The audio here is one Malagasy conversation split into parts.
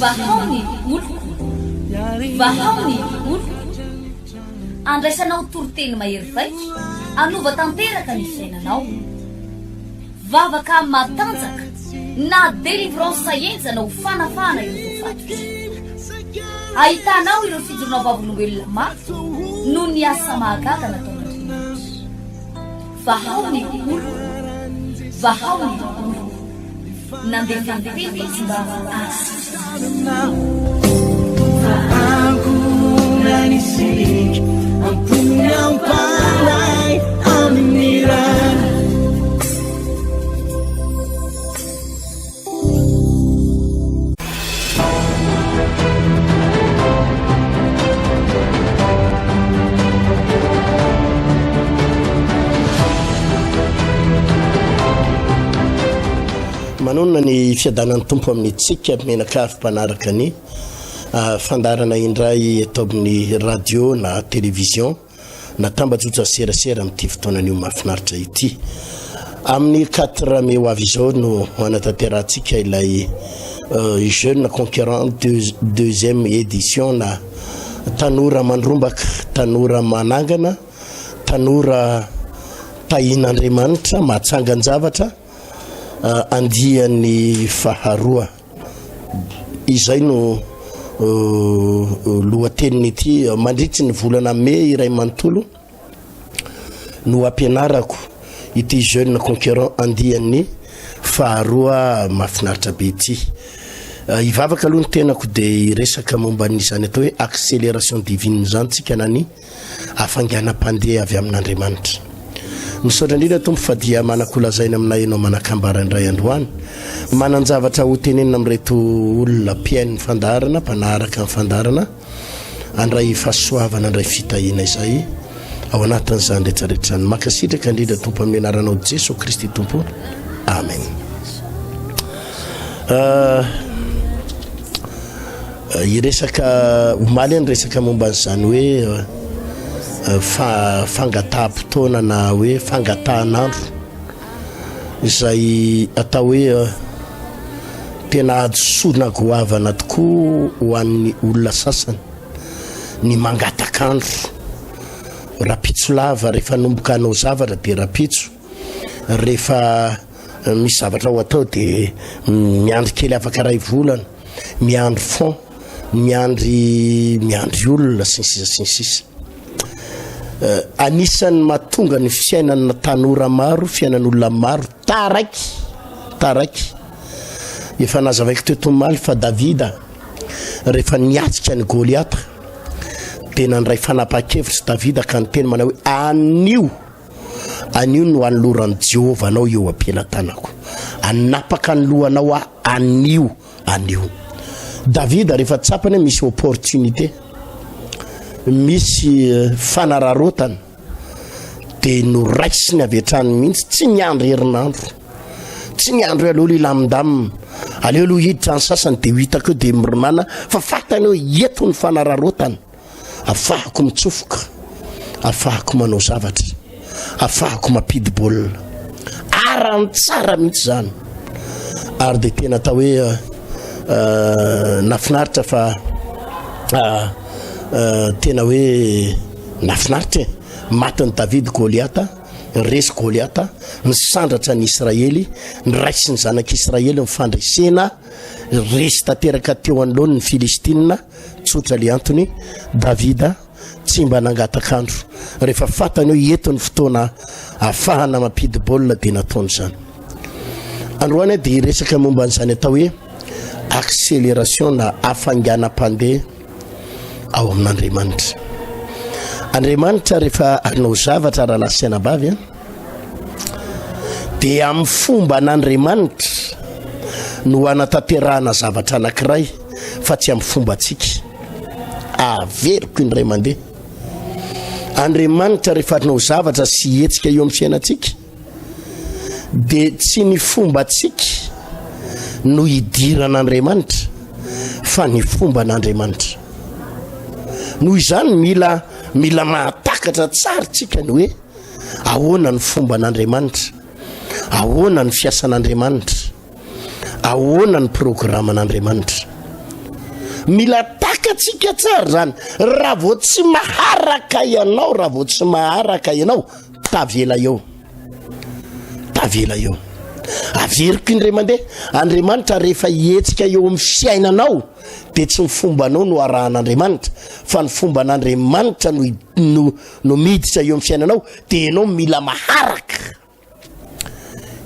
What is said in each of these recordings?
vahaony oloko vahaony oloko andraisanao toroteny mahery vaiko anova tanteraka ny fiainanao vavaka matanjaka na délivrance enjana ho fanafana ireo fatotra ahitanao ireo fijorona vavolombelona mafy no ny asa mahagaga nataon'Andriamanitra vahaony oloko vahaony oloko nandefandefy izy mba anisik ampunyang palay aminira manonona ny fiadanan'ny tompo amin'ny tsika menaka avy-mpanaraka ny fandarana indray eto amin'ny radio na télévision na tambajotra serasera amin'ity fotoanan'io mahafinaritra ity amin'ny 4 mai ho avy izao no manatanterahantsika ilay jeune conquérant deuxième édition na tanora mandrombaka tanora manangana tanora tahin'Andriamanitra mahatsangan-javatra andian'ny faharoa izay no lohateniny mandritry ny volana mai iray manontolo no ampianarako ity jeune conquérant andian'ny faharoa mahafinaritra be ity ivavaka aloha ny tenako dia resaka momba n'izany atao hoe accélération divine zany tsika nany afanganam-pandeha avy amin'Andriamanitra misaotra indrindra tompo fa dia manakolazaina aminay ianao manakambara indray androany mananjavatra ho tenenina amin'reto olona mpiain'ny fandarana mpanaraka amin'ny fandarana andray fahasoavana andray fitahina izay ao anatin'izany rehetrarehetrany makasitraka indrindra tompo amin'ny anaranao Jesosy Kristy tompo amen iresaka omaly ny resaka momba n'izany hoe fangataham-potoana na hoe fangatahan'andro izay atao hoe tena adosoana goavana tokoa ho an'ny olona sasany ny mangatak'andro rapitso lava rehefa nomboka anao zavatra dia rapitso rehefa misy zavatra ho atao dia miandry kely afaka ray volana miandry fond miandry olona sinsisa anisan'ny mahatonga ny fiainana tanora maro fiainan'olona maro taraiky efa nazavaiko teto maly fa Davida rehefa niatsika ny Goliata dia nandray fanapa-kevitra Davida ka ny teny manao hoe anio no anoloran'i Jehova anao eo am-pelantanako anapaka ny lohanao anio Davida rehefa tsapany misy opportunité misy fanararotana dia no raisiny avetrany mihitsy tsy niandry herinandro tsy niandro aloha ilamindamina aleo aloha hiditra ny sasany dia hitako dia mirimana fa fatany hoe eto ny fanararotana afahako mitsofoka afahako manao zavatra afahako mampidi-baolina arany tsara mihitsy zany ary dia tena atao hoe nafinaritra fa tena hoe nafinaritra matiny David Goliata resy Goliata nisandratra ny Israely niraisy ny zanak'Israely mifandresena resy tanteraka teo anoloany ny Filistina tsotra le antony Davida tsy mba nangatak'andro rehefa fatany hoe entony fotoana afahana mampidi-baolina dia nataony zany androany dia resaka momba n'izany atao hoe accélération na afanganam-pandeha ao amin'Andriamanitra Andriamanitra rehefa anao zavatra raha lasaina bavy dia amin'ny fomba an'Andriamanitra no anatanterahana zavatra anankiray fa tsy amin'ny fomba antsika averiko indray mandeha Andriamanitra rehefa anao zavatra sy hetsika eo amin'ny fiainantsika dia tsy ny fomba antsika no hidiran'Andriamanitra fa ny fomba an'Andriamanitra noho izany mila mahatakatra tsara tsika ny hoe ahoana ny fomba an'Andriamanitra ahoana ny fiasan'Andriamanitra ahoana ny programan'Andriamanitra. Mila takatsika tsara zany, raha vao tsy maharaka ianao, raha vao tsy maharaka ianao, tavela eo. Averiko indray mandeha, Andriamanitra rehefa hetsika eo amin'ny fiainanao dia tsy ny fombanao no arahan'Andriamanitra, fa ny fomban'Andriamanitra no miditra eo amin'ny fiainanao, dia ianao mila maharaka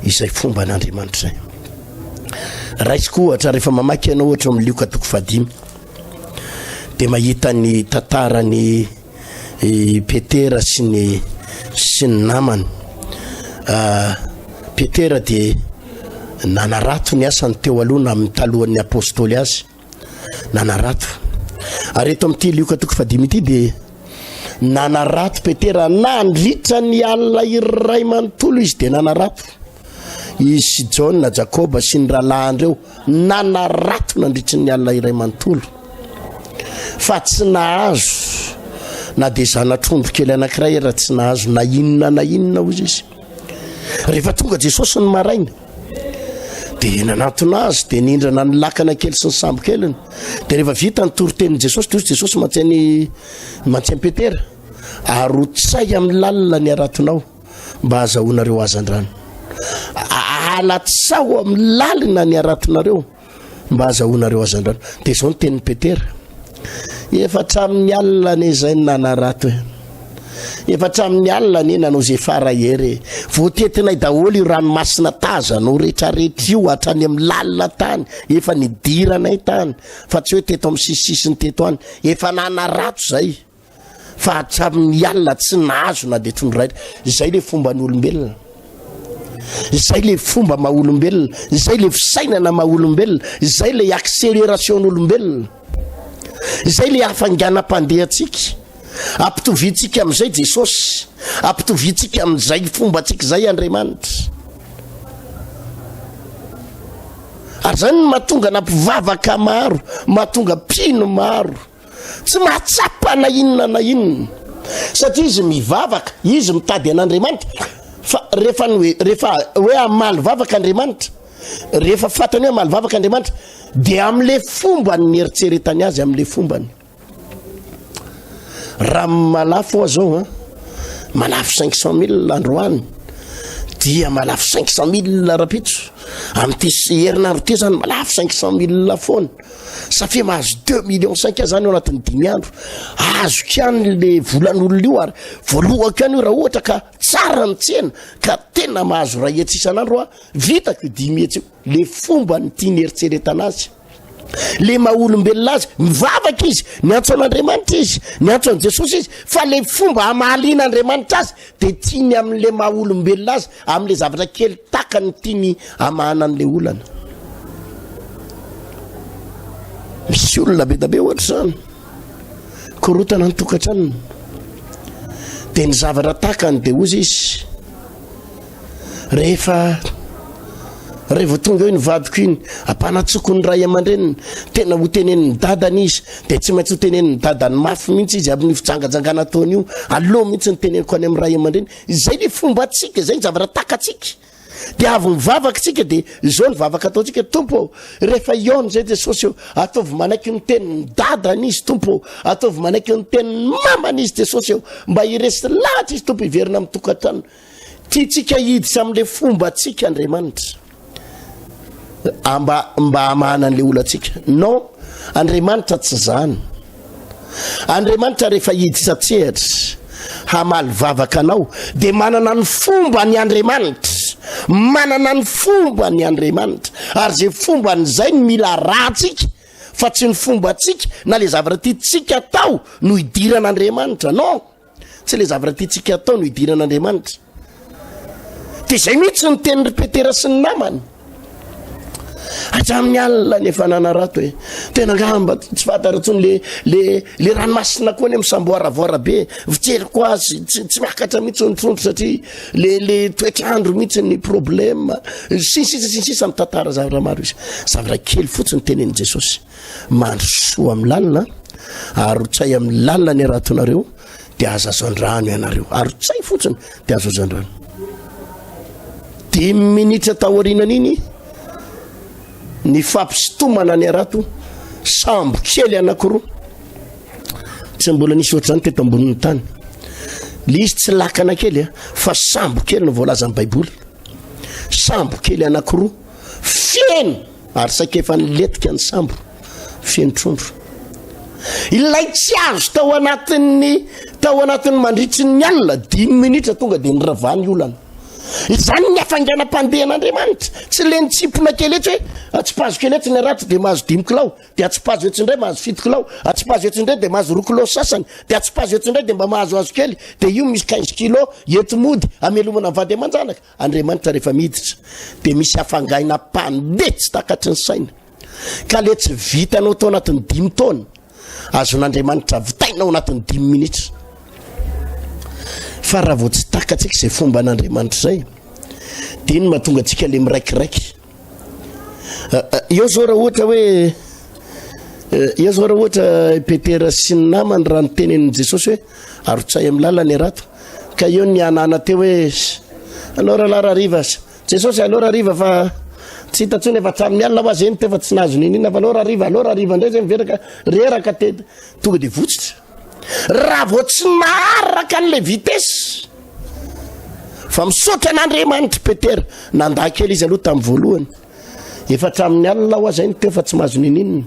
izay fomban'Andriamanitra zay. Raisiko ohatra rehefa mamaky ianao ohatra amin'ny Lioka 5 dia mahita ny tantarany Petera sy ny namany. Petera dia nanarato ny asany teo aloha amin'ny talohan'ny apôstôly azy, nanarato. Ary eto amin'ity Lioka 5 ity dia nanarato Petera, nandritra ny alina iray manontolo izy dia nanarato. Izy John, Jakoba sy ny rahalahandreo nanarato nandritra ny alina iray manontolo, fa tsy nahazo na dia zanatr'omby kely anankiray raha tsy nahazo na inona hozy izy. Rehefa tonga Jesosy ny maraina dia nanatona azy dia nindrana ny lakana kely sy ny sambo keliny, dia rehefa vita ny toritenin Jesosy dia Jesosy mantsy Petera, arotsay amin'ny lalina ny aratonao mba azahoanareo azandrano. Alatsao amin'ny lalina ny aratonareo mba azahoanareo azandrano. Dia izao ny tenin'ny Petera, efa tramin'ny alina ne izay ny nanarato efa tramin'ny alina ne nanao zay fara hery, voatetinay daholo io ranomasina tazanao rehetrarehetra io hatrany amin'ny lalina tany, efa nidiranay tany, fa tsy hoe teto amin'ny sisisiny teto any, efa nanarato zay, fa hatramin'ny alina tsy nahazo na dia tondraitra. Izay le fomba ny olombelona, izay le fomba maha-olombelona, izay le fisainana maha-olombelona, izay le accélération olombelona, izay le hafanganam-pandehantsika. Ampitovintsika amin'izay Jesosy, ampitovintsika amin'izay fombantsika zay Andriamanitra. Ary zany no mahatonga nampivavaka maro, mahatonga mpino maro tsy mahatsapa na inona, satria izy mivavaka, izy mitady an'Andriamanitra. Fa rehefa hoe amaly vavaka Andriamanitra, rehefa fatany hoe amaly vavaka Andriamanitra, dia amin'le fombany ny eritseretany azy, amin'le fombany. Raha malafo zao malafo 500,000 androany, dia malafo 500,000 rapitso. Amin'ity herinandro ty zany malafo 500,000 foana, safia mahazo 2,5 zany ao anatin'ny 5 andro. Azo kany le volan'olona io, ary voalohako ihany io raha ohatra ka tsara ny tsena ka tena mahazo ray hetsy isan'andro, vitako 10 hetsy io. Le fomba ny tiany eritseretana azy, le maha-olombelona azy, mivavaka izy, niantso an'Andriamanitra izy, niantso an' Jesosy izy, fa le fomba hamahalian'Andriamanitra azy dia tiany amin'le maha-olombelona azy, amin'le zavatra kely takany tiany hamahana an'le olana. Misy olona be da be ohatra zany korotana ny tokantranony, dia ny zavatra takany dia ozy izy rehefa tonga eo ny vadiko iny ampanatsoko ny ray aman-dreniny, tena ho teneniny dadany izy, dia tsy maintsy ho teneniny dadany mafy mihitsy izy amin'ny fijangajangana taony io, aloha mihitsy ny teneniko any amin'ny ray aman-dreny. Izay le fomba tsika, zay ny zavatra takatsika. Dia avy mivavaka tsika dia izao ny vavaka ataontsika, tompo rehefa iona zay Jesosy eo, ataovy manaiky ny teniny dadany izy, tompo ataovy manaiky ny teniny mamany izy Jesosy eo, mba hiresy lahatra izy tompo hiverina amin'ny tokantrano. Tiatsika hiditra amin'le fomba tsika Andriamanitra mba hamahana an'le olantsika. Non, Andriamanitra tsy zany. Andriamanitra rehefa hiditra tsehatra hamaly vavaka anao dia manana ny fomba ny Andriamanitra, manana ny fomba ny Andriamanitra, ary zay fomba n'izay ny mila rahatsika, fa tsy ny fomba tsika na le zavatra tiatsika atao no hidiran'Andriamanitra. Non, tsy le zavatra tiatsika atao no hidiran'Andriamanitra. Dia zay mihitsy ny teny Petera sy ny namany. Hatramin'ny alina nefa nanarato hoe tena ngamba tsy fantaratsony le ranomasina koa ny amin'ny samboaravoara be, vitsery koa azy tsy miakatra mihitsy ny trondro, satria le toetrandro mihitsy ny problème, sisa amin'ny tantara zavatra maro izy. Zavatra kely fotsiny tenen'i Jesosy, mandro soa amin'ny lalina, arotsay amin'ny lalina ny aratonareo dia azo azon-drano ianareo, arotsay fotsiny dia azo azon-drano. 10 minitra taorianan'iny ny fampisotomana ny arato sambo kely anankiroa tsy mbola nisy ohatr'izany teto ambonin'ny tany le izy tsy lakana kely fa sambo kely no voalaza amin'ny baiboly sambo kely anankiroa feno ary saikefa nyletika ny sambo feno trondro ilay tsy azo tao anatin'ny mandritry ny alina 10 minitra tonga dia niravany olana izany ny afanganam-pandehan'Andriamanitra tsy le nitsipona kely etsy hoe atsipazo kely etsy ny arato dia mahazo 5 kilao dia atsipazo etsy indray mahazo 7 kilao atsipazo etsy indray dia mahazo 2 kilao sasany dia atsipazo etsy indray dia mba mahazo kely dia io misy 15 kilao etomody amelomana vady aman-janaka Andriamanitra rehefa miditra dia misy afangaina mpandeha tsy takatry ny saina ka le tsy vitanao tao anatin'ny 5 taona azon'Andriamanitra vitainao anatin'ny 5 minitra fa raha vao tsy takatsika izay fomba an'Andriamanitra zay dia iny mahatonga antsika le miraikiraiky eo zao raha ohatra Petera sy ny namany raha nytenenin' Jesosy hoe arotsay amin'ny lalany arato ka eo ny anana teo hoe alora lara riva Jesosy alora riva fa tsy hitatsony efa tramin'ny alina ho azy eny tefa tsy nazo ninina fa alora riva indray zay miveraka reraka tety tonga dia votsitra raha vao tsy naharaka an'le vitesy fa misaotra an'Andriamanitra Petera nanda kely izy aloha tamin'ny voalohany efa tramin'ny alina ho azy eny tefa tsy mahazo ninina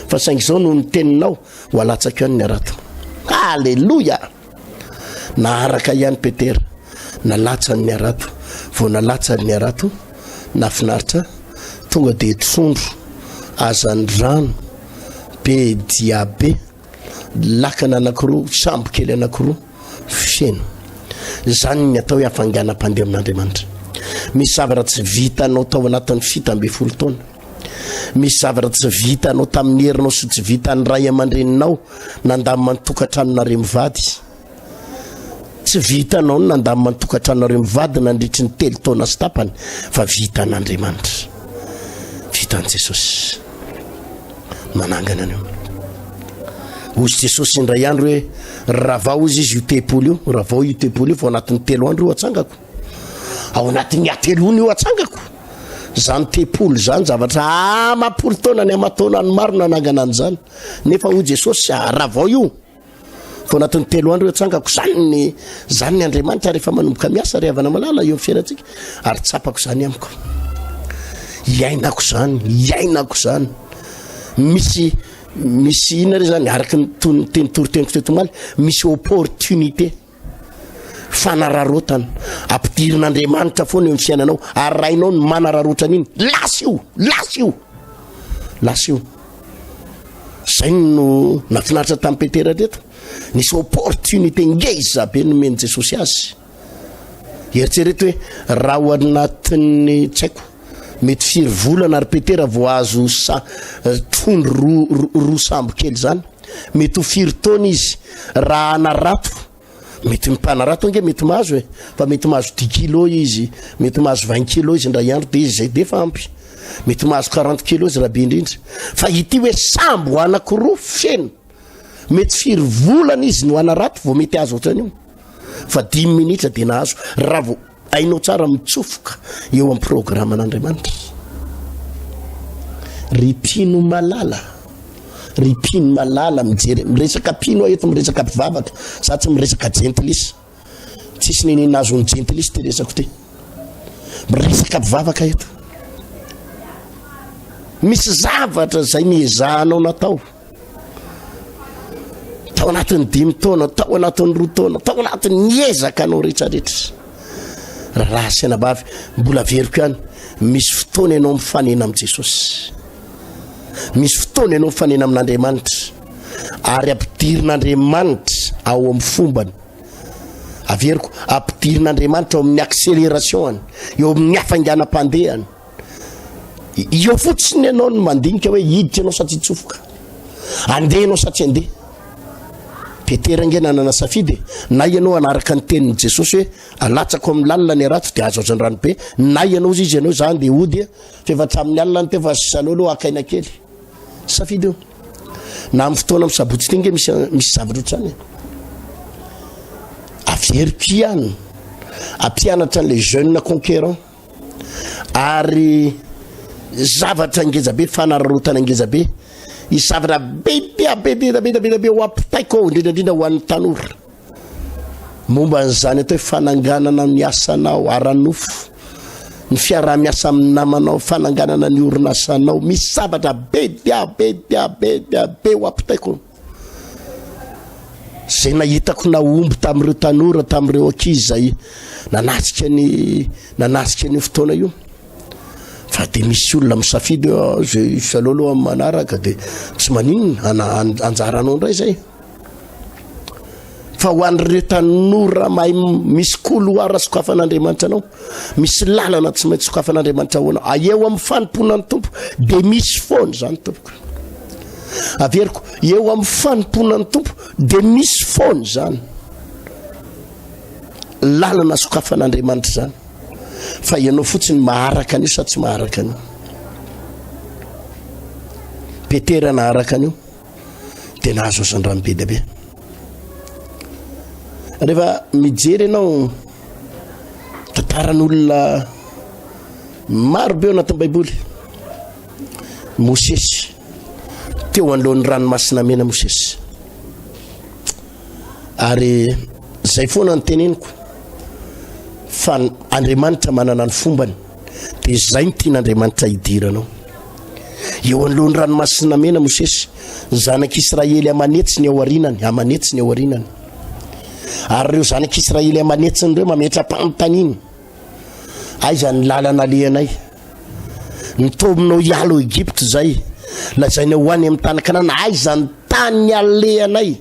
fa saingy izao no niteninao ho alatsaka eo ny arato halleloia naharaka ihany Petera nalatsany ny arato vao nalatsany ny arato nafinaritra tonga dia trondro azany rano be diabe lakana anankiroa sambo kely anankiroa feno zany ny atao hoe afanganam-pandeha amin'Andriamanitra misy zavatra tsy vitanao tao anatin'ny 17 taona misy zavatra tsy vitanao tamin'ny herinao sy tsy vitan'ny ray aman-dreninao nandamina ny tokantranonareo mivady tsy vitanao ny nandamina ny tokantranonareo mivady nandritry ny 3 taona sy tapany fa vitan'Andriamanitra vitan'i Jesosy manangana anio ozy Jesosy indray andro hoe raha vao izy io tepolo io raha vao io tepolo io fa ao anatin'ny 3 andro io atsangako ao anatin'ny atelony io atsangako zany tepolo zany zavatra amapolo taona ny amataona ny maro nanangana an'izany nefa hoy Jesosy raha vao io fa anatin'ny 3 andro io atsangako zany ny Andriamanitra rehefa manomboka miasa rehavana malala eo amin'ny fiainantsika ary tsapako zany amiko iainako zany misy ina re zany araka ny teny toroteniko teto maly misy opportunité fanararotana ampidirin'Andriamanitra foana eo amin'ny fiainanao ary rainao ny manararotrana iny lasy io zay no nafinaritra tamin'ny Petera teto nisy opportunité ngeza be nomeny Jesosy azy eritsereto hoe raha ho anatin'ny tsaiko mety 4 volana ary Petera vao azo trondro roa sambo kely zany mety ho 4 taona izy raha anarato mety mimpanarato ange mety mahazo fa mety mahazo 10 kilo izy mety mahazo 20 kilo izy ndray andro dia izy zay defa ampy mety mahazo 40 kilo izy raha be indrindra fa ity hoe sambo anankiroa feno mety 4 volana izy no anarato vao mety azo ohatran'io fa 10 minitra dia nahazo raha vao ainao tsara mitsofoka eo amin'ny programme an'Andriamanitra ripino malala mijery miresaka pino eto miresaka mpivavaka sa tsy miresaka gentlis tsisy nenina azo ny gentlis te resako te miresaka mpivavaka eto misy zavatra zay niezahanao natao tao anatin'ny 5 taona tao anatin'ny 2 taona tao anatin'ny ezaka anao rehetrarehetra raha sainabavy mbola veriko ihany misy fotoana ianao mifanena amin'i Jesosy misy fotoana ianao mifanena amin'Andriamanitra ary ampidirin'Andriamanitra ao amin'ny fombany averiko ampidirin'Andriamanitra ao amin'ny accélération eo amin'ny hafanganam-pandehany io fotsiny ianao no mandinika hoe hiditra ianao satria tsofoka andeha ianao satria andeha Petera nge nanana safidy na ianao anaraka ny tenin'i Jesosy hoe alatsako amin'ny lalina ny arato dia azo azony rano be na ianao izy ianao zany dia hody fa efa hatramin'ny alina ny tefa sisanao aloha akaina kely safidy eo na amin'ny fotoana amin'ny sabotsy ty nge misy zavatra ohatrany averiko ihany ampianatra an'le jeune conquérant ary zavatra ngezabe fanararotana ngezabe isavatra bebe ho ampitaiko indrindrandrindra ho an'ny tanora momba n'zany atao hoe fananganana ny asanao aranofo ny fiaraha-miasa amin'ny namanao fananganana ny orinasanao misy zavatra be ho ampitaiko zay nahitako na omby tamin'ireo tanora tamin'ireo ankizy zay nanasika ny fotoana io fa de misy olona misafidy zay salolo amin'ny manaraka de tsy maninona anjaranao ndray zay fa ho an'ireo tanora mahay misy koloara sokafan'Andriamanitra anao misy lalana tsy maintsy sokafan'Andriamanitra hoanao aeo amin'ny fanimpona ny tompo de misy foana zany tompoko averiko eo amin'ny fanimpona ny tompo de misy foana zany lalana sokafan'Andriamanitra zany fa ianao fotsiny maharaka an'io sa tsy maharaka an'io Petera naharaka an'io de nahazo asan-drano be dabe rehefa mijery ianao tantaran'olona maro be ao anatin'ny baiboly Mosesy teo an'lohan'ny ranomasina mena Mosesy ary zay foana ny teneniko fa Andriamanitra manana ny fombany de zay ny tian'Andriamanitra hidiranao eo an'lohan'ny ranomasina mena Mosesy zanak'Israely amanetsiny ao arinany ary reo zanak'Israely amanetsiny reo mametra-panontaniana aiza ny lalana alehanay nitominao hialo Egypte zay lazaina ho any amin'ny tany Kanana aiza ny tany alehanay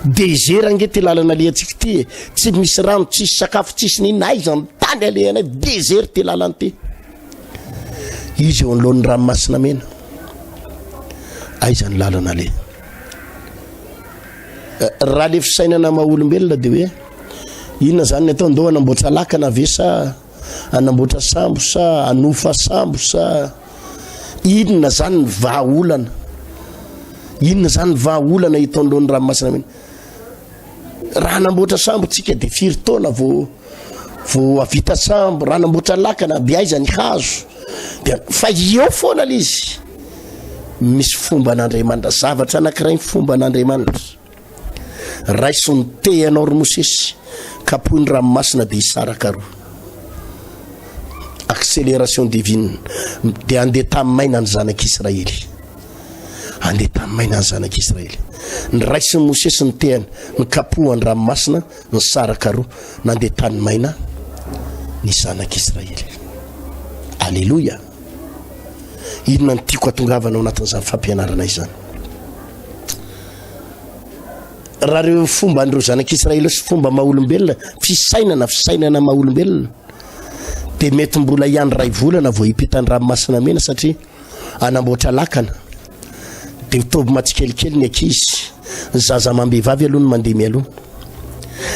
désert nge ty lalana alehantsika ty tsy misy rano tsisy sakafo tsisy nina aiza ny tany alehanay désert ty lalana ty izy eo an'lohan'ny ranomasina mena aiza ny lalana ale raha le fisainana maha-olombelona de hoe inona zany ny atao ndao anamboatra lakana ve sa anamboatra sambo sa anofa sambo sa inona zany ny vahaolana itaon'lohan'ny ranomasina mena raha anamboatra sambo tsika de firy taona vo avita sambo raha anamboatra lakana de aiza ny hazo de fa eo foana lizy misy fomba an'Andriamanitra zavatra anankiray ny fomba an'Andriamanitra raiso ny tehanao ry Mosesy kapohy ny ranomasina de isaraka roa accélération divine de andeha tamin'ny maina ny zanak'Israely ny raisy ny Mosesy ny tehany ny kapohy ny ranomasina ny saraka roa nandeha tany maina ny zanak'Israely alleluia inona ny tiako atongavana ao anatin'izany fampianarana izany raha reo fomba an'ireo zanak'Israely sy fomba maha-olombelona fisainana maha-olombelona de mety mbola ihany ray volana vao hipetany ranomasina mena satria anamboatra lakana de toby matsikelikely ny ankizy zaza mambehivavy aloha ny mandeha mialoha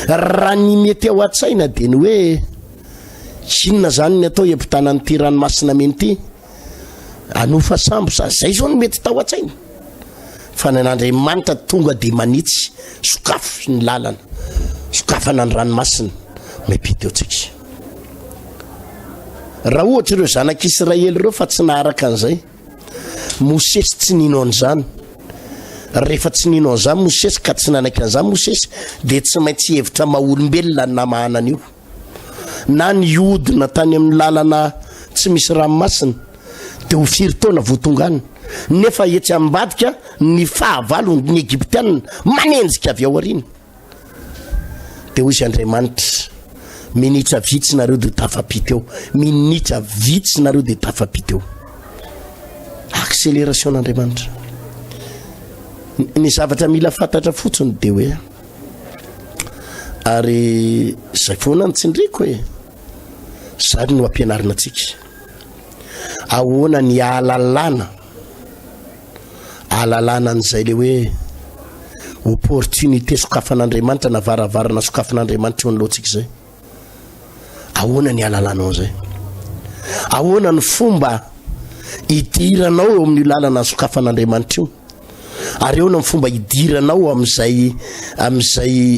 raha ny mety ao an-tsaina de ny hoe inona zany ny atao hiampitana n'ity ranomasina mena ity anofa sambo sa zay zao no mety tao an-tsaina fa n'Andriamanitra tonga de manitsy sokafo ny lalana sokafana ny ranomasina mepity eo tsika raha ohatra ireo zanak'Israely reo fa tsy naharaka an'izay Mosesy tsy nino an'izany rehefa tsy nino an'izany Mosesy ka tsy nanaiky an'izany Mosesy de tsy maintsy hevitra maha-olombelona ny namahana an'io na ny odina tany amin'ny lalana tsy misy ranomasina de ho firy taona vao tonga any nefa etsy ambadika ny fahavalo ny Egyptianina manenjika avy ao arina de hoy izy Andriamanitra minitra vitsy nareo de tafapita eo minitra vitsy nareo de tafapita eo accélération n'Andriamanitra ny zavatra mila fantatra fotsiny de hoe ary zay foana ny tsindriko hoe zany no ampianarina antsika ahoana ny ahalalana an'izay le hoe opportunité sokafan'Andriamanitra na varavarana sokafan'Andriamanitra eo an'lohantsika zay ahoana ny ahalalana an'izay ahoana ny fomba hidiranao eo amin'ny lalana sokafan'Andriamanitra io ary eo ny fomba hidiranao am'izay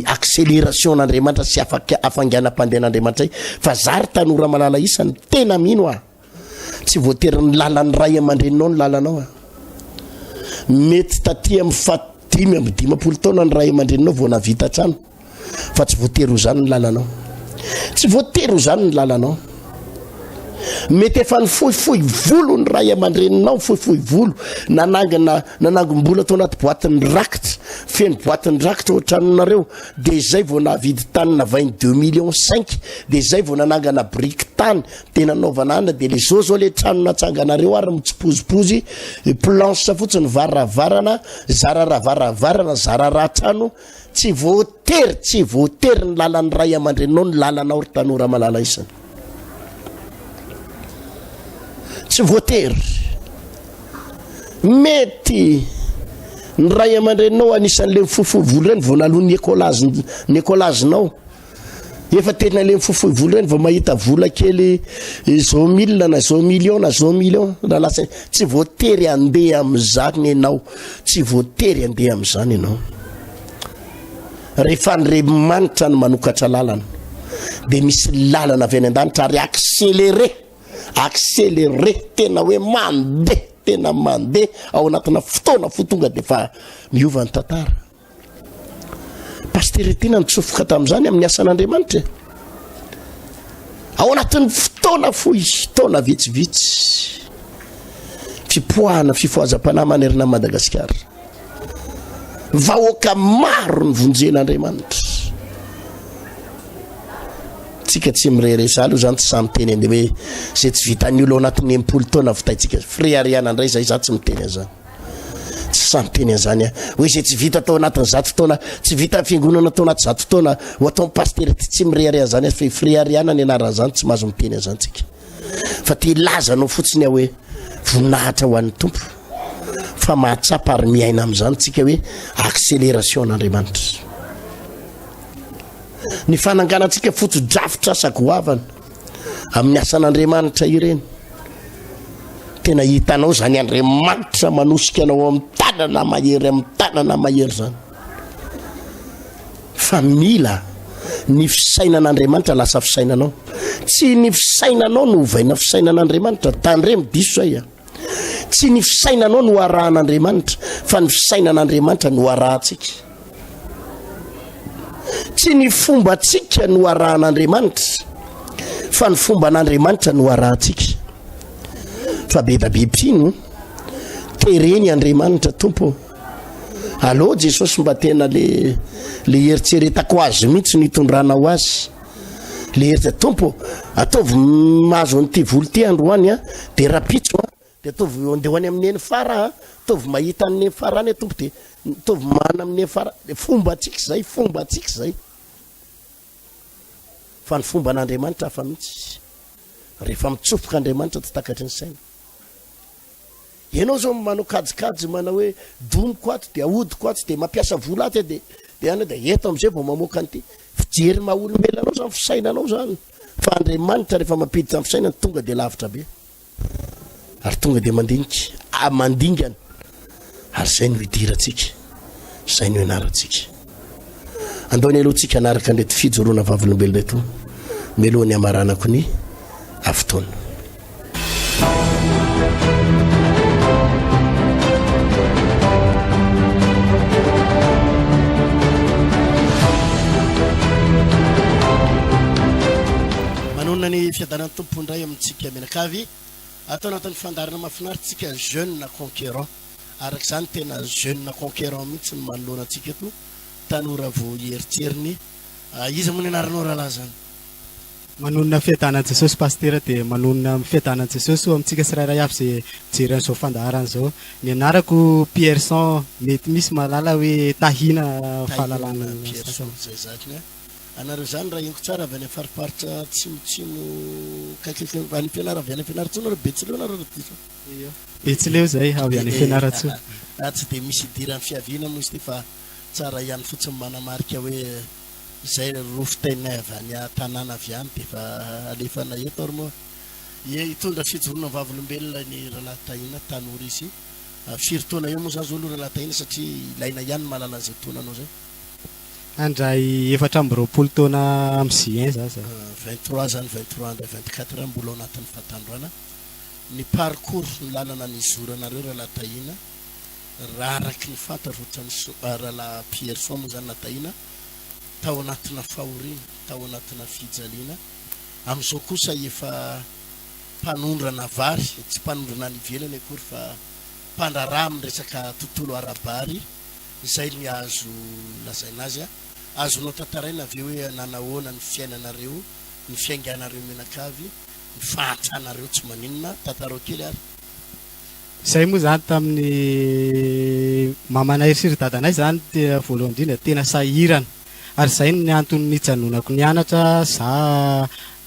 accélération n'Andriamanitra sy afanganam-pandehan'Andriamanitra fa zary tanora malala isany tena mino tsy voatery ny lalan'ny ray aman-dreninao ny lalanao mety taty amin'ny fatidimy amin'ny dimapolo taona ny ray aman-dreninao vao navita trano fa tsy voatery ho zany ny lalanao tsy voatery ho zany ny lalanao mety efa ny fohifohy volo ny ray aman-dreninao fohifohy volo nanangom-bola tao anaty boatiny rakitra feno boatiny rakitra ohatranonareo dia izay vao navidy tany na 22 millions 5 dia izay vao nanangana brique tany tena naovana ana dia le zao le trano natsanganareo ary mitsipozipozy planche fotsiny varavarana zararavarana zarara trano tsy voatery ny lalan'ny ray aman-dreninao ny lalanao ry tanora malala isany tsy voatery mety ny ray aman-dreninao anisan'le mifohifohy volo reny vao naloha ny écolazinao efa tena le mifohifohy volo reny vao mahita vola kely zao mille na zao million na zao million raha lasa tsy voatery andeha amin'izany ianao tsy voatery andeha amin'izany ianao rehefa Andriamanitra no manokatra lalana dia misy lalana avy any an-danitra ary accéléré tena hoe mandeha ao anatina fotoana fotonga dia fa miova ny tantara pasteretina nitsofoka tamin'izany amin'ny asan'Andriamanitra ao anatin'ny fotoana taona vitsivitsy fipoahana fifoazam-panahy manerina Madagasikara vahoaka maro ny vonjen'Andriamanitra tsika tsy mireresa aloha zany tsy samy teny ande hoe zay tsy vitan'ny olo anatin'ny 80 taona vitaitsika friariana indray zay za tsy miteny an'izany tsy samy teny an'izany hoe zay tsy vita tao anatin'ny 100 taona tsy vita fiangonana tao anaty 100 taona ho atao pasterity tsy mirehary an'izany fa friariana ny anaran'izany tsy mahazo miteny an'izany tsika fa te lazanao fotsiny hoe voninahitra ho an'ny tompo fa mahatsapa ary miaina amin'izany tsika hoe accélération n'Andriamanitra ny fananganantsika foto-drafitra sagoavana amin'ny asan'Andriamanitra ireny tena hitanao zany Andriamanitra manosika anao amin'ny tanana mahery zany fa mila ny fisainan'Andriamanitra lasa fisainanao tsy ny fisainanao no ovaina fisainan'Andriamanitra tandre midiso zay tsy ny fisainanao no arahan'Andriamanitra fa ny fisainan'Andriamanitra no arahantsika tsy ny fombatsika no arahan'Andriamanitra fa ny fomba an'Andriamanitra no arahantsika fa bebabebino tereny Andriamanitra tompo allo Jesosy mba tena le eritseretako azy mihitsy nitondrana ho azy le eritse tompo ataovy mahazo n'ity volo ty androany dia rapitso dia ataovy andehoany amin'ny eny fara ataovy mahita amin'ny eny farany tompo dia ataovy mana amin'ny eny fara fombatsika zay fa ny fomba an'Andriamanitra hafa mihitsy rehefa mitsofoka Andriamanitra tsy takatry ny saina ianao zao manao kajikajy manao hoe domiko ato dia ahodiko ato dia mampiasa vola ato dia ana dia eto amin'izay vao mamoaka an'ity fijery maha-olombelonao zany fisainanao zany fa Andriamanitra rehefa mampiditra amin'ny fisainana tonga dia lavitra be ary tonga dia mandingana ary zay no hidirantsika zay no ianarantsika andao ny alohantsika anaraka nreto fijoroana vavolombelona reto melohany amaranako ny avotona manonona ny fiadanan'ny tompo indray amintsika menakavy atao anatin'ny fandarana mahafinaritsika jeune conquérant araka izany tena jeune conquérant mihitsy ny manoloana antsika eto tanora vao heritreriny izy moa ny anaranao rahalahy zany manonona fiadanan'i Jesosy pasteur dia manonona fiadanan'i Jesosy amintsika tsirairay avy zay jery an'izao fandaharana zao ny anarako Pierson mety misy malala hoe tahina fahalalana Pierson zay zakiny anareo zany raha ingo tsara avy any fariparitra tsimotsimo kaikaiky any fianara avy any fianaratso nareo betsileo nareo raha betsileo zay avy any fianaratso tsy dia misy idiran'ny fiaviana moa izy ty fa tsara ihany fotsiny manamarika hoe zay rofitainay avy any tanàna avy any dia fa alefana eto ary moa hitondra fijoroana vavolombelona ny rahalahy tahina tanora izy firy-taona eo moa zany zao aloha rahalahy tahina satria ilaina ihany malala an'izay taona anao zay andray 420 taona amin'ny juin za 23 zany 23 andray 24 mbola ao anatin'ny fahatandroana ny parcours ny lalana ny zoranareo raha latahina raha araky ny fantatra rahala Pierson moa zany natahina tao anatina fahoriana tao anatina fijaliana am'izao kosa efa mpanondrana vary tsy mpanondrana ny ivelany akory fa mpandraraha amin'ny resaka tontolo arabary izay ny azo lazaina azy azonao tantaraina avy eo hoe nanahoana ny fiainanareo ny fiainganareo menakavy ny fahatsanareo tsy maninona tantarao kely ary zay moa zany tamin'ny mamanay siry dadanay zany voalohany indrindra tena sahirana ary zay ny antony nijanonako nianatra za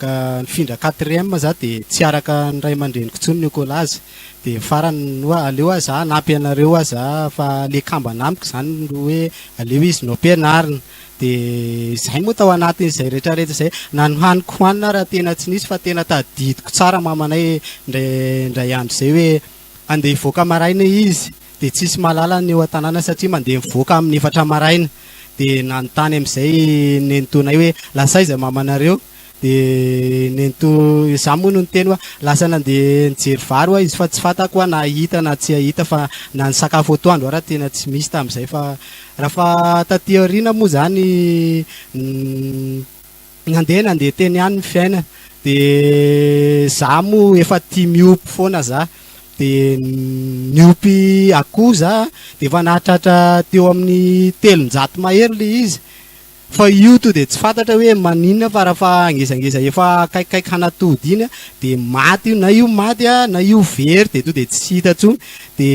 ka nifindra 4e za de tsy araka ny ray aman-dreniko tsony ny ekolazy de farany hoa aleo a za nampy anareo a za fa le kamba namiko zany hoe aleo izy no ampianarina de zay moa tao anatin' zay rehetrarehetra zay na nohaniko hoanina raha tena tsy nisy fa tena tadidiko tsara mamanay ndray andro zay hoe andeha hivoaka maraina izy de tsisy malala ny eo an-tanàna satria mandeha mivoaka amin'ny 4 maraina de nanontany am'izay nentonay hoe lasa iza mamanareo de nento za moa no nyteny hoa lasa nandeha nijery vary hoa izy fa tsy fantako hoa na hita na tsy hahita fa na ny sakafo atoandro raha tena tsy misy tam'izay fa raha fa taty aoriana moa zany nandeha teny ihany ny fiaina de za moa efa tia miopy foana za de niopy akoho za de efa nahatratra teo amin'ny 300 mahery le izy fa io to de tsy fantatra hoe maninona fa raha fa angezangeza efa kaikaiky hanatody iny de maty na io maty na io very de to de tsy hita tsony de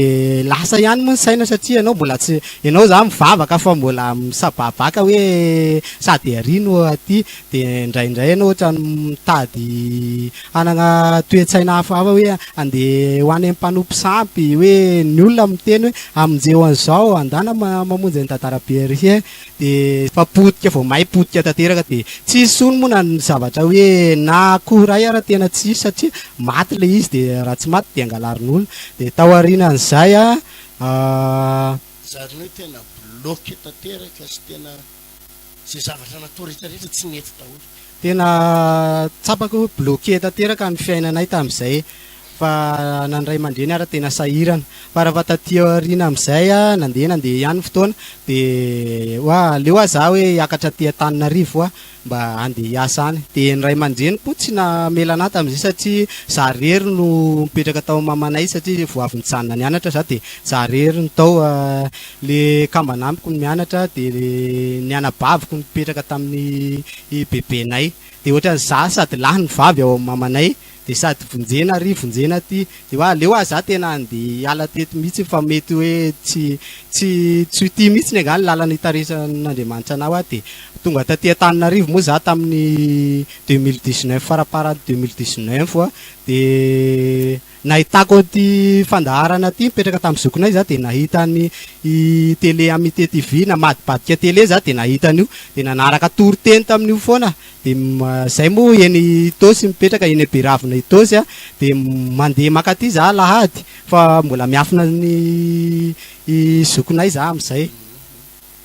lasa ihany moa ny saina satria ianao mbola tsy ianao za mivavaka fa mbola misababaka hoe sady arino aty de indraindray ianao ohatra mitady hanana toe-tsaina hafahafa hoe andeha ho any mpanompo sampy hoe ny olona miteny hoe aminjeo an'izao andana mamonjy ny tantara-be ry de fapotika vao may potika tanteraka de tsy sony moa na ny zavatra hoe na koray ara tena tsy isy satria maty le izy de raha tsy maty de angalarin'olona de tao aorianan'izay zariny hoe tena bloqué tanteraka sy tena zay zavatra natao rehetrarehetra tsy nety daholo tena tsapaka hoe bloqué tanteraka ny fiainanay tam'izay fa nandray aman-dreny ara tena sahirana fa raha fa taty aoriana am'izay nandeha ihany fotoana de hoa aleo a za hoe hiakatra ty Antananarivo a mba andeha hiasa any de ny ray aman-dreny po tsy namela anahy tam'izay satria za rery no mipetraka tao mamanay satria vao avy nijanona nianatra za de za rery no tao le kambanamiko ny mianatra de ny anabaviko nipetraka tamin'ny bebenay de ohatra za sady lahy ny vavy ao amin'ny mamanay de sady vonjena ary vonjena aty de hoa aleo a za tena andeha hiala teto mihitsy fa mety hoe tsy ti mihitsy ny angany lalana hitaresan'Andriamanitra anao a de tonga taty Antananarivo moa za tamin'ny 2019 faraparany 2019 de nahitako ty fandaharana ty mipetraka tamin'ny zokinay za de nahita ny télé Amitié TV na madibadika télé za de nahita an'io de nanaraka toriteny tamin'io foana de zay moa eny Itosy mipetraka eny Beravina Itosy de mandeha makaty za lahady fa mbola miafina ny zokinay za am'izay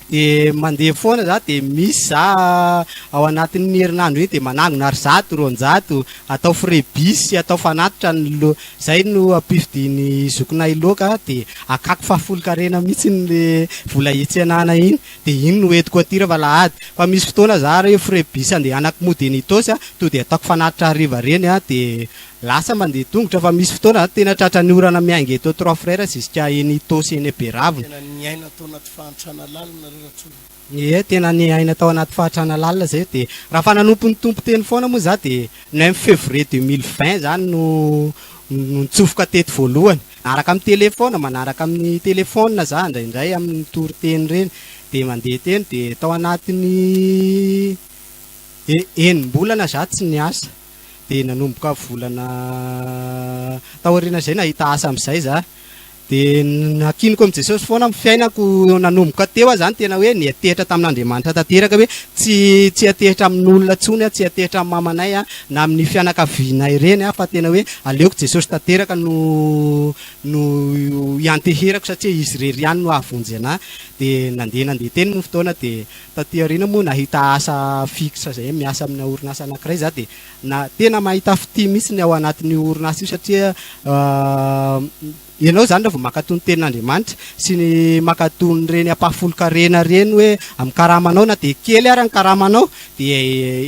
de mandeha foana za de misy za ao anatin'ny herinandro iny de manangona ary 100 atao frais atao fanatitra ny zay no ampifidiny zokinay loka de akako fahafolo-karena mihitsy le vola etsenana iny de iny no entiko aty raha lahady fa misy fotoana za re frais andeha anaky Mody Itosy to de ataoko fanatitra hariva reny de lasa mandeha tongotra fa misy fotoana tena tratra ny orana miainga eto 3 frères jusqu'à eny Itosy eny Beravina tena ny aina tao anaty fahantrana lalina tena ny aina tao anaty fahatrana lalina zay de raha fa nanompo ny tompo teny foana moa za de 9 février 2020 zany no nitsofoka teto voalohany manaraka amin'ny telefona manaraka amin'ny telefona za indraindray amin'ny toriteny reny de mandeha teny de tao anatin'ny enim-bolana za tsy niasa de nanomboka volana taoriana zay nahita asa am'izay za de nakiniko am Jesosy foana am fiainako nanomboka teo zany tena hoe niatehitra tamin'Andriamanitra tanteraka hoe tsy atehitra amin'olona tsony tsy atehitra amin'ny mamanay na amin'ny fianakavianay reny fa tena hoe aleoko Jesosy tanteraka no ianteherako satria izy rery ihany no avonjy anahy de nandeha teny no fotoana de taty aoriana moa nahita asa fixe zay miasa amin'ny orinasa anankiray za de tena mahita fity mihitsy ao anatin'ny orinasa io satria ianao zany rehefa makatony tenin'Andriamanitra sy ny makatony reny ampahafolo-karena reny hoe amin'ny karamanao na de kely ary ny karamanao de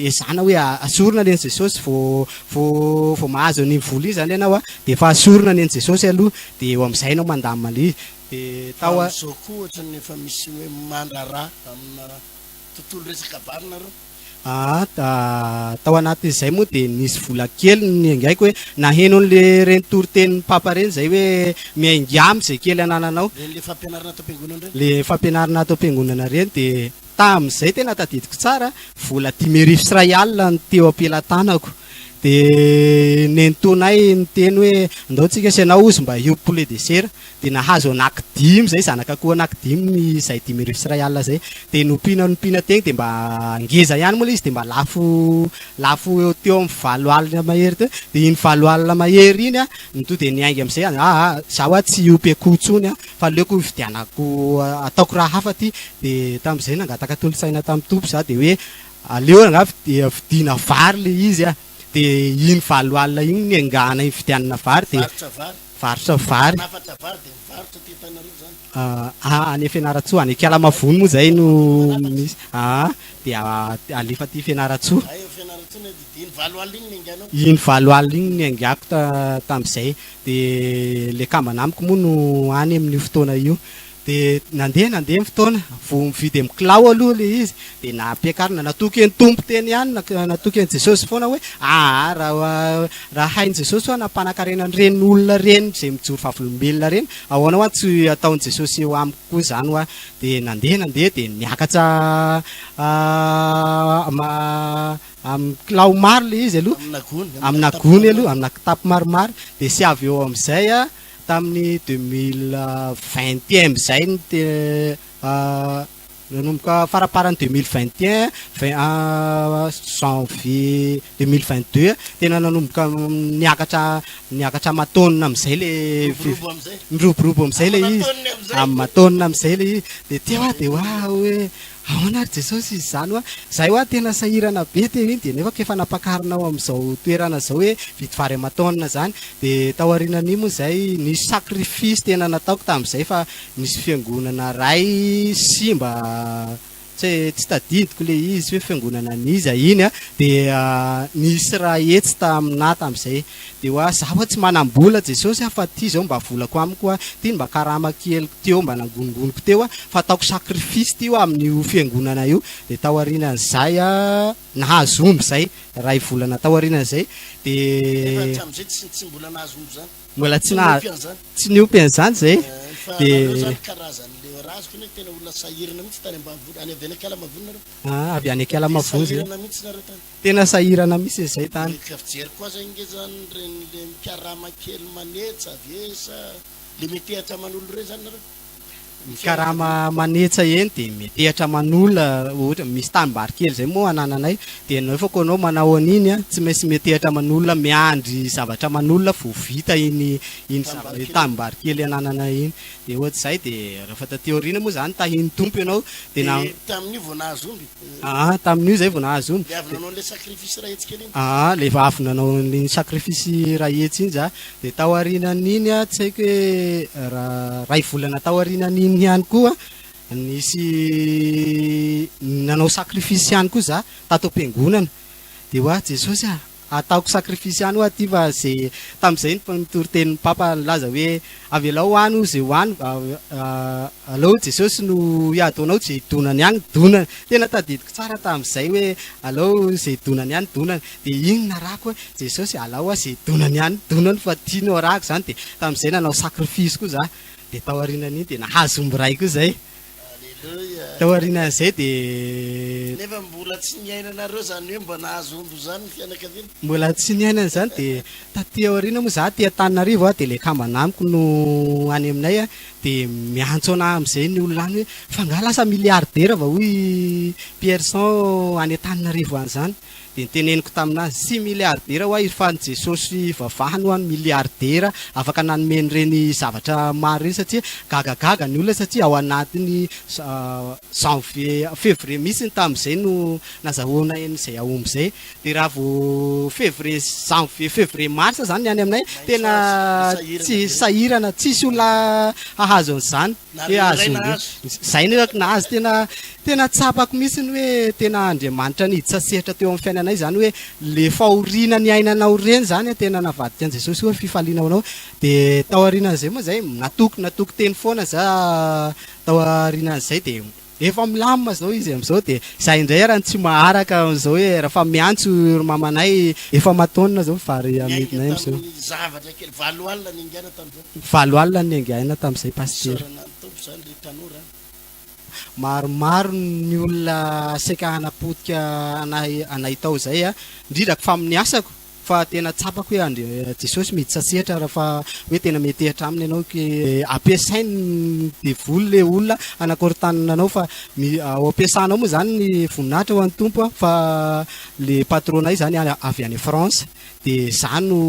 ezana hoe asorona len Jesosy vao mahazo ny vola io zany ianao de efa asorona len Jesosy aloha de eo amin'izay anao mandamina de tao zao koa ohatra ny efa misy hoe mandrara amina tontolo resaka varina reo tao anatin'izay moa de nisy vola kely ny angaiko hoe naheno an'le reny toritenin'ny papa reny zay hoe miaingamy zay kely anananao le fampianarana tao am-piangonana reny le fampianarana tao am-piangonana reny de tam'izay tena tadidiko tsara vola 10,000 Israel ny teo am-pelantanako de nentonay niteny hoe andaotsika asianao ozy mba io poulet de chair de nahazo anaky 5 zay zanaka koa anaky 5 zay 10,000 Israel zay de nompiana teny de mba ngeza ihany moa izy de mba lafo eo teo amin'ny 7 alina mahery teo de iny 7 alina mahery iny to de niaingy am'izay zaho tsy iompy akotsony fa aleoko vidianako ataoko raha hafa ty de tam'izay nangataka tolosaina tamin'ny tompo za de hoe aleo angavy de vidiana vary le izy de iny 7 alina iny niangana iny fidianana vary de varotra vary nafatra vary de mivarotra ty Antananarivo zany any Fianaratsoa any Kialamavony moa zay no misy de alefa ty Fianaratsoa ay Fianaratsoa de iny 7 alina iny nianganao iny 7 alina iny niangako tam'izay de le kambana amiko moa no any amin'ny fotoana io de nandeha ny fotoana vao mividy amin'ny kilao aloha le izy de nampiakarina natoky ny tompo teny ihany natoky ny Jesosy foana hoe raha hainy Jesosy hoe nampanakarena reny olona reny zay mijoro vavolombelona reny ahoana tsy ataon'i Jesosy eo amiko koa zany de nandeha de niakatra amin'ny kilao maro le izy aloha amina gony aloha amina kitapo maromaro de sy avy eo amin'izay tamin'ny 2021 zay nanomboka faraparany 2021 janvier 2022 tena nanomboka niakatra matonina am'izay le miroborobo am'izay le izy amin'ny matonina am'izay le izy de teo de hoe ahoana ary Jesosy izy zany zay tena sahirana be teny iny de nefa kefa napakarinao am'izao toerana zao hoe vidy vary amatona zany de tao aorianan'iny moa zay nisy sacrifice tena nataoko tam'izay fa nisy fiangonana ray simba tsy tadidiko le izy hoe fiangonana niza iny de nisy raha etsy taminah tam'izay de zaho tsy manambola Jesosy fa ty zao mba volako amiko ty mba karama kely teo mba nangonongoniko teo fa ataoko sacrifice ty amin'ny fiangonana io de tao aorianan'izay nahazo omby zay ray volana tao aorianan'izay de tsy mbola nahazo omby zany mbola tsy niompy an'izany zay de karazany le raha azoko tena olona sahirana mihitsy tany ambanivohitra any avy any Kialamavony avy any Kialamavony zay mihitsy nareo tany tena sahirana mihitsy zay tany fijery koa zay nge zany reny le mikarama kely manetsa avesa le metehatra manolo reny zany nareo karama manetsa eny de metehatra manolona ohatra misy tanimbary kely zay moa anananay de nefa koa anao manao an'iny tsy maintsy metehatra manolona miandry zavatra manolona vao vita iny tanimbary kely anananay iny de ohatr'izay de rehefa taty aoriana moa zany tahiny tompo ianao de tamin'io vao nahazo omby tamin'io zay vao nahazo omby le avy nanao le sacrifice raha etsy kely iny le avy nanao ny sacrifice raha etsy iny za de tao aorianan'iny tsy haiko hoe ray volana tao aorianan'iny ihany koa nisy nanao sacrifice ihany koa za tato am-piangonana de Jesosy ataoko sacrifice ihany ty fa zay tam'izay nitoritenin'ny papa nilaza hoe avelao any zay hoany aleo Jesosy no iadonao zay donany ihany donany tena tadidiko tsara tam'izay hoe aleo zay donany ihany donany de iny narako Jesosy alao zay donany ihany donany fa tiano arako zany de tam'izay nanao sacrifice koa za de tao aorianan'iny de nahazo omby ray koa zay tao aorianan'izay de nefa mbola tsy niainanareo zany hoe mba nahazo ombo zany ny fianakaviana mbola tsy niainana zany de taty aoriana moa za ty Antananarivo de le kambanamiko no any aminay de miantso ana am'izay ny olona any hoe fa nga lasa milliardaire va hoy Pierson any Antananarivo any zany de niteneniko taminazy sy milliardaire ho fa ny Jesosy vavahany ho any milliardaire afaka nanomeny reny zavatra maro reny satria gagagaga ny olona satria ao anatiny janvier février misy ny tam'izay no nazahoana izay aomby zay de raha vao février janvier février mars zany any aminay tena tsy sahirana tsisy olona hahazo an'izany hoe azo zay nyrako nahazo tena tsapako mihitsy ny hoe tena Andriamanitra niditra sehatra teo amin'ny fiainanay zany hoe le fahoriana ny ainanao reny zany tena navadika an Jesosy hoe fifalinaonao de tao aorianan'izay moa zay natoky teny foana za tao aorianan'izay de efa milamina zao izy am'izao de za indray raha tsy maharaka am'izao hoe raha miantso mamanay efa mataonina zao vary amidinay am'izao zavatra kely 20 alina ningaina tam'izao 20 alina ningaina tam'izay pasteur zany ry tanora maromaro ny olona saika hanapotika anay tao zay indrindrako fa amin'ny asako fa tena tsapako hoe Jesosy miditra sehatra raha hoe tena metehitra aminy ianao ke ampiasainy devoly le olona anakorontanana anao fa ao ampiasanao moa zany ny voninahitra ho an'ny tompo fa le patronay zany avy any France de zany no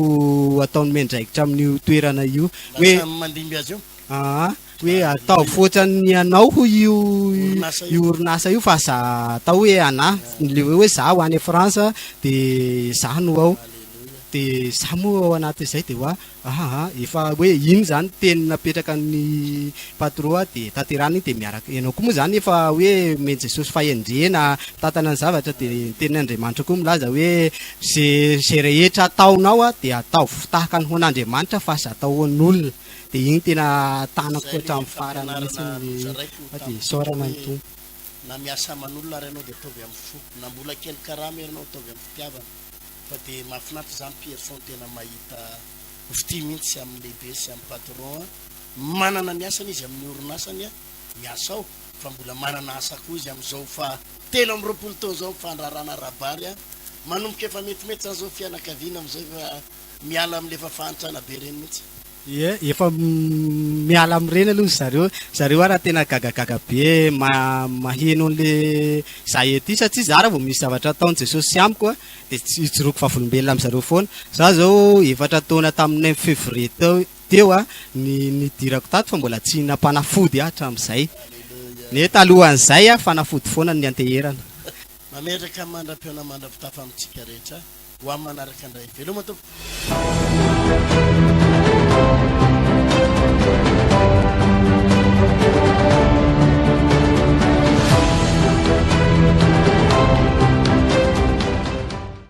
ataony mendraikitra amin'io toerana io hoe mandimby azy io hoe atao fotrany ianao ho io orinasa io fa za atao hoe ana le hoe za ho any France de za no ao de za moa ao anatin'izay de hoa efa hoe iny zany teny napetraka ny patron de tanterana iny de miaraka ianao koa moa zany efa hoe men Jesosy fahendrena tatana ny zavatra de teny Andriamanitra koa milaza hoe zay rehetra ataonao de atao tahaka ny hon'Andriamanitra fa sy atao hoan'olona de igny tena tanako hatramin'ny farany mihitsy de sorana ny tompo na miasa aman'olona ary ianao de ataovy amin'ny fo na mbola kely karama ianao ataovy amin'ny fitiavana fa de mahafinaritra zany Pierson tena mahita fity mihitsy amin'ny lehibe sy amin'ny patron manana ny asany izy amin'ny orinasany miasa ao fa mbola manana asa koa izy am'izao fa 3 taona zao mifandrarana rabary manomboka efa metimety zany zao fianakaviana am'izay fa miala amin'le fahafantrana be reny mihitsy efa miala am'ireny aloha zareo raha tena gagagaga be maheno an'le za ety satria za raha vao misy zavatra ataony Jesosy amiko de tsy ijoroako vavolombelona am'zareo foana za zao 4 taona tamin'ny février teo ny dirako tato fa mbola tsy nampanafody hatram'izay ne talohan'izay fanafody foana ny anteherana mametraka mandram-piona mandravitafa amintsika rehetra ho amin'ny manaraka indray veloma tompo